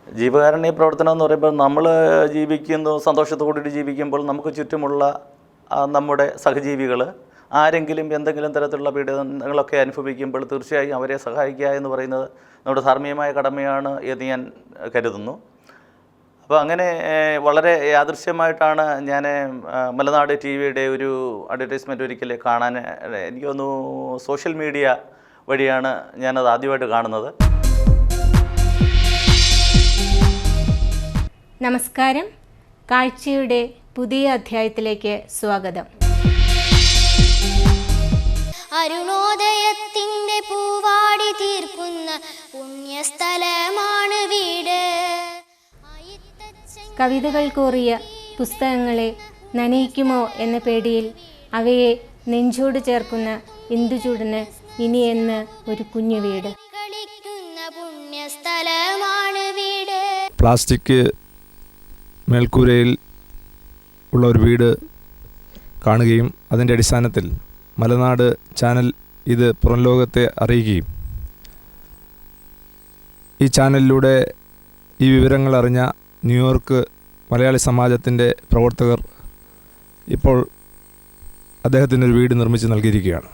ജീവകാരുണ്യ പ്രവർത്തനം എന്ന് പറയുമ്പോൾ നമ്മൾ സന്തോഷത്തോടുകൂടി ജീവിക്കുമ്പോൾ നമുക്ക് ചുറ്റുമുള്ള നമ്മുടെ സഹജീവികൾ ആരെങ്കിലും എന്തെങ്കിലും തരത്തിലുള്ള പീഡനങ്ങളൊക്കെ അനുഭവിക്കുമ്പോൾ തീർച്ചയായും അവരെ സഹായിക്കുക എന്ന് പറയുന്നത് നമ്മുടെ ധാർമ്മികമായ കടമയാണ് എന്ന് ഞാൻ കരുതുന്നു. അപ്പോൾ അങ്ങനെ വളരെ യാദൃശ്യമായിട്ടാണ് ഞാൻ മലനാട് TV-യുടെ ഒരു അഡ്വർടൈസ്മെൻറ്റ് ഒരിക്കൽ കാണാൻ, എനിക്ക് തോന്നുന്നു സോഷ്യൽ മീഡിയ വഴിയാണ് ഞാനത് ആദ്യമായിട്ട് കാണുന്നത്. നമസ്കാരം, കാഴ്ചയുടെ പുതിയ അധ്യായത്തിലേക്ക് സ്വാഗതം. അരുണോദയത്തിൻ്റെ പൂവാടി തീർക്കുന്ന പുണ്യസ്ഥലമാണ് വീട്. കവിതകൾ കോറിയ പുസ്തകങ്ങളെ നനയിക്കുമോ എന്ന പേടിയിൽ അവയെ നെഞ്ചോട് ചേർക്കുന്ന ഇന്ദുചൂടന് ഇനി എന്ന് ഒരു കുഞ്ഞു വീട്. കളിക്കുന്ന പുണ്യസ്ഥലമാണ് വീട്. പ്ലാസ്റ്റിക് മേൽക്കൂരയിൽ ഉള്ള ഒരു വീട് കാണുകയും അതിൻ്റെ അടിസ്ഥാനത്തിൽ മലനാട് ചാനൽ ഇത് പുറം ലോകത്തെ അറിയിക്കുകയും ഈ ചാനലിലൂടെ ഈ വിവരങ്ങൾ അറിഞ്ഞ ന്യൂയോർക്ക് മലയാളി സമാജത്തിൻ്റെ പ്രവർത്തകർ ഇപ്പോൾ അദ്ദേഹത്തിനൊരു വീട് നിർമ്മിച്ച് നൽകിയിരിക്കുകയാണ്.